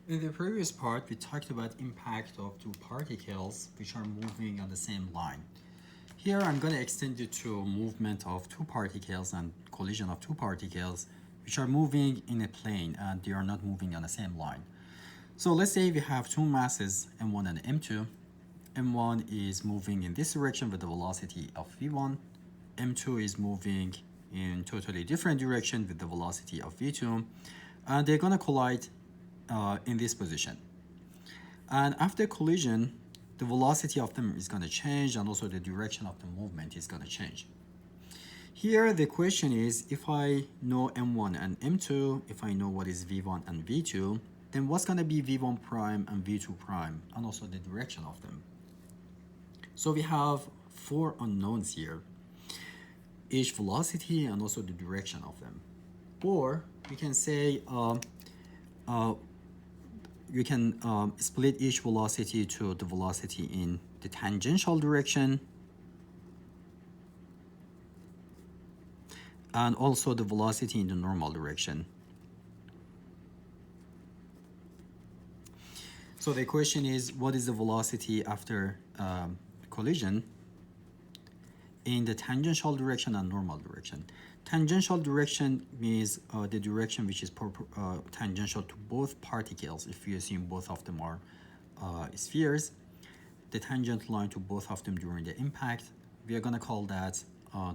In the previous part, we talked about impact of two particles which are moving on the same line. Here, I'm going to extend it to movement of two particles and collision of two particles which are moving in a plane and they are not moving on the same line. So let's say we have two masses, m1 and m2. m1 is moving in this direction with the velocity of v1. m2 is moving in totally different direction with the velocity of v2. And they're going to collide in this position. And after collision, the velocity of them is going to change and also the direction of the movement is going to change. Here the question is, if I know m1 and m2, if I know what is v1 and v2, then what's going to be v1 prime and v2 prime and also the direction of them. So we have four unknowns here, each velocity and also the direction of them. Or we can say you can split each velocity to the velocity in the tangential direction and also the velocity in the normal direction. So the question is, what is the velocity after collision in the tangential direction and normal direction? Tangential direction means the direction which is tangential to both particles if we assume both of them are spheres. The tangent line to both of them during the impact, we are going to call that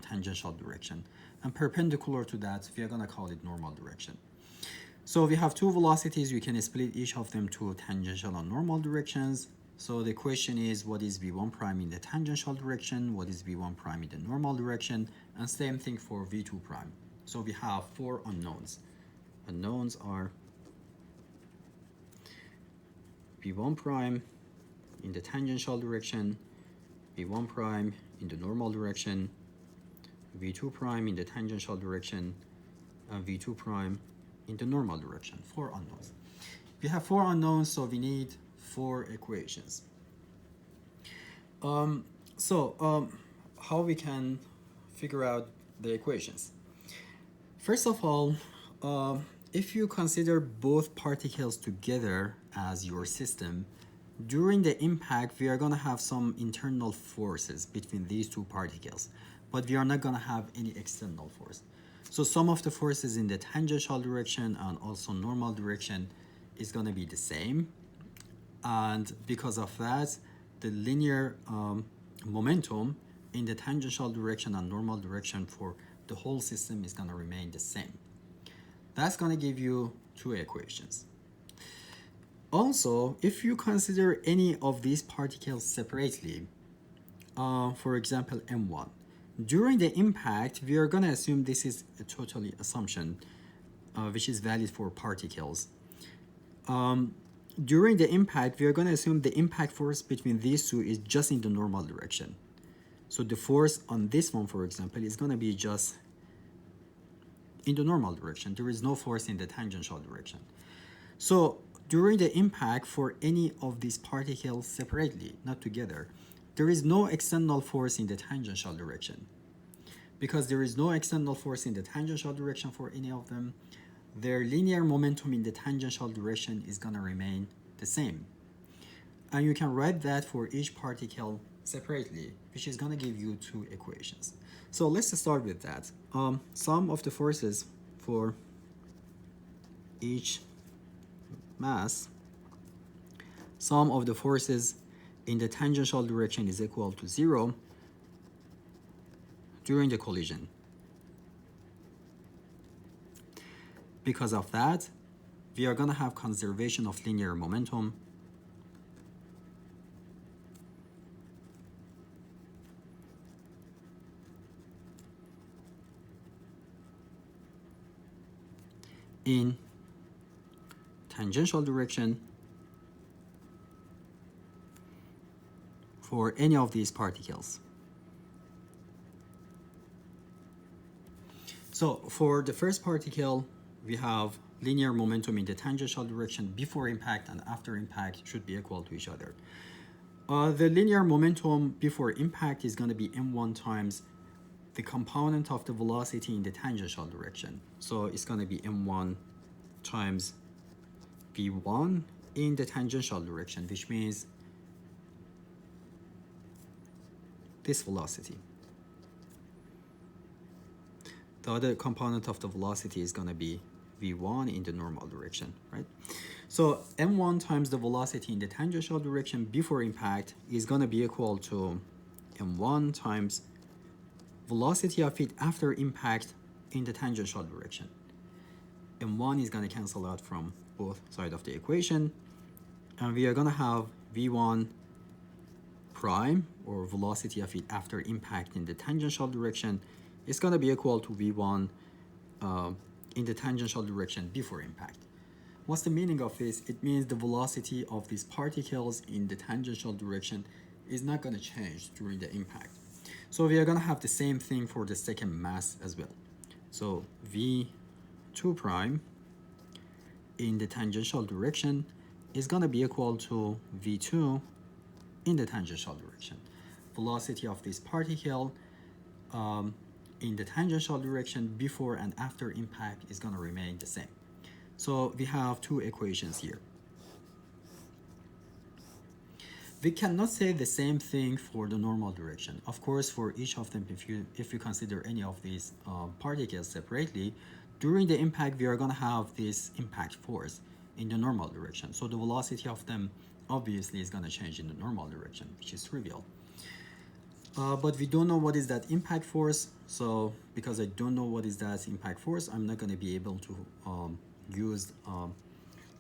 tangential direction. And perpendicular to that, we are going to call it normal direction. So we have two velocities, we can split each of them to tangential and normal directions. So the question is, what is v1 prime in the tangential direction? What is v1 prime in the normal direction? And same thing for v2 prime. So we have four unknowns. Unknowns are v1 prime in the tangential direction, v1 prime in the normal direction, v2 prime in the tangential direction, and v2 prime in the normal direction. Four unknowns. We have four unknowns, so we need four equations. How we can figure out the equations? First of all, if you consider both particles together as your system, during the impact, we are going to have some internal forces between these two particles, but we are not going to have any external force. So some of the forces in the tangential direction and also normal direction is going to be the same. And because of that, the linear momentum in the tangential direction and normal direction for the whole system is going to remain the same. That's going to give you two equations. Also, if you consider any of these particles separately, for example, m1, during the impact, we are going to assume this is a totally assumption, which is valid for particles. During the impact, we are going to assume the impact force between these two is just in the normal direction. So the force on this one, for example, is going to be just in the normal direction. There is no force in the tangential direction. So during the impact for any of these particles separately, not together, there is no external force in the tangential direction. Because there is no external force in the tangential direction for any of them, their linear momentum in the tangential direction is going to remain the same. And you can write that for each particle separately, which is going to give you two equations. So let's start with that. Sum of the forces for each mass, sum of the forces in the tangential direction is equal to 0 during the collision. Because of that, we are going to have conservation of linear momentum in tangential direction for any of these particles. So for the first particle, we have linear momentum in the tangential direction before impact and after impact should be equal to each other. The linear momentum before impact is going to be m1 times the component of the velocity in the tangential direction. So it's going to be m1 times v1 in the tangential direction, which means this velocity. The other component of the velocity is going to be v1 in the normal direction, right? So m1 times the velocity in the tangential direction before impact is going to be equal to m1 times velocity of it after impact in the tangential direction. m1 is going to cancel out from both sides of the equation, and we are going to have v1 prime, or velocity of it after impact in the tangential direction, is going to be equal to v1 in the tangential direction before impact. What's the meaning of this? It means the velocity of these particles in the tangential direction is not going to change during the impact. So we are going to have the same thing for the second mass as well. So v2 prime in the tangential direction is going to be equal to v2 in the tangential direction. Velocity of this particle in the tangential direction before and after impact is going to remain the same. So we have two equations here. We cannot say the same thing for the normal direction. Of course, for each of them, if you consider any of these particles separately, during the impact, we are going to have this impact force in the normal direction. So the velocity of them obviously is going to change in the normal direction, which is trivial. But we don't know what is that impact force. So because I don't know what is that impact force, I'm not going to be able to use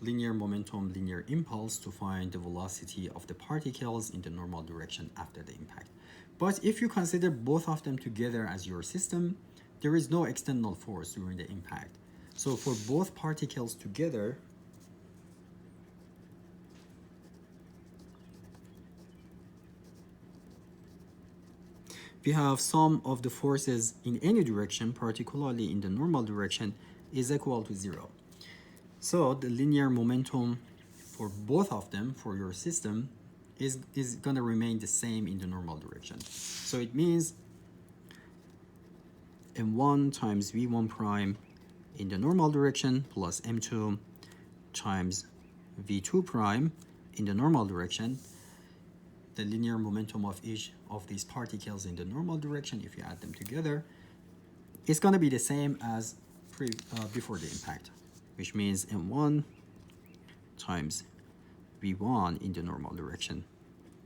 linear momentum, linear impulse to find the velocity of the particles in the normal direction after the impact. But if you consider both of them together as your system, there is no external force during the impact. So for both particles together, we have sum of the forces in any direction, particularly in the normal direction, is equal to 0. So the linear momentum for both of them, for your system, is going to remain the same in the normal direction. So it means m1 times v1 prime in the normal direction plus m2 times v2 prime in the normal direction. The linear momentum of each of these particles in the normal direction, if you add them together, is going to be the same as before the impact, which means m1 times v1 in the normal direction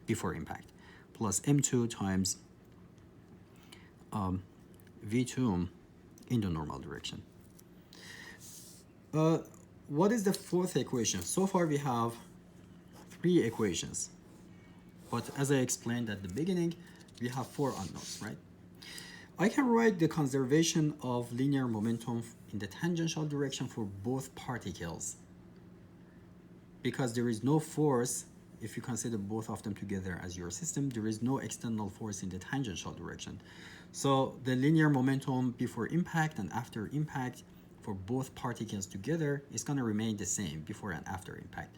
before impact plus m2 times v2 in the normal direction. What is the fourth equation? So far we have 3 equations. But as I explained at the beginning, we have 4 unknowns, right? I can write the conservation of linear momentum in the tangential direction for both particles, because there is no force. If you consider both of them together as your system, there is no external force in the tangential direction. So the linear momentum before impact and after impact for both particles together is going to remain the same before and after impact.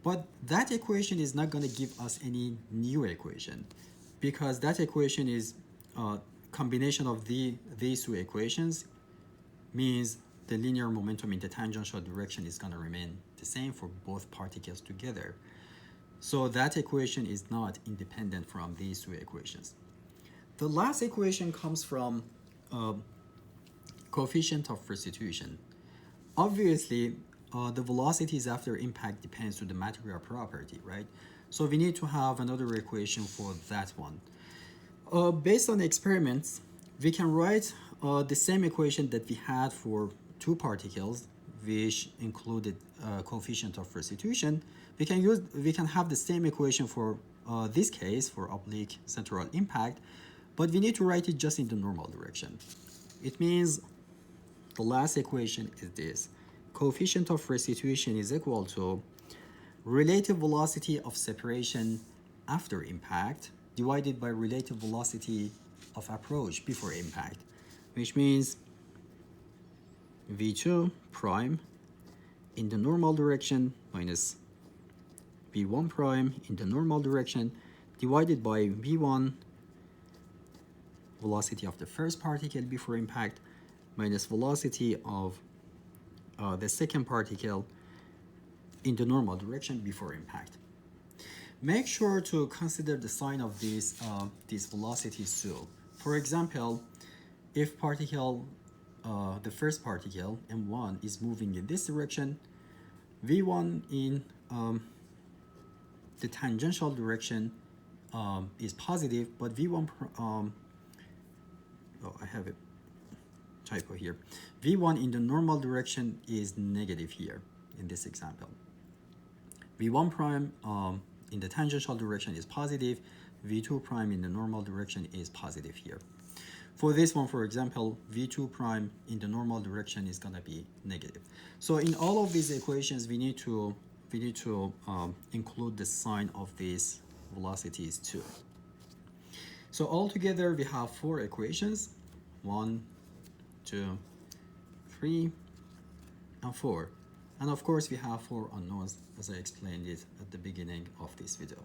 But that equation is not going to give us any new equation, because that equation is a combination of these 2 equations, means the linear momentum in the tangential direction is going to remain the same for both particles together. So that equation is not independent from these 2 equations. The last equation comes from coefficient of restitution. Obviously, the velocities after impact depends on the material property, right? So we need to have another equation for that one. Based on experiments, we can write the same equation that we had for 2 particles, which included coefficient of restitution. We can have the same equation for this case, for oblique central impact, but we need to write it just in the normal direction. It means the last equation is this. Coefficient of restitution is equal to relative velocity of separation after impact divided by relative velocity of approach before impact, which means v2 prime in the normal direction minus v1 prime in the normal direction divided by v1 velocity of the first particle before impact minus velocity of the second particle in the normal direction before impact. Make sure to consider the sign of these velocities too. For example, if the first particle, M1, is moving in this direction, V1 in the tangential direction is positive, but V1, I have a typo here. V1 in the normal direction is negative here in this example. V1 prime in the tangential direction is positive, V2 prime in the normal direction is positive here. For this one, for example, V2 prime in the normal direction is going to be negative. So in all of these equations, we need to include the sign of these velocities too. So altogether, we have 4 equations, 1, 2, 3, and 4. And of course, we have 4 unknowns, as I explained it at the beginning of this video.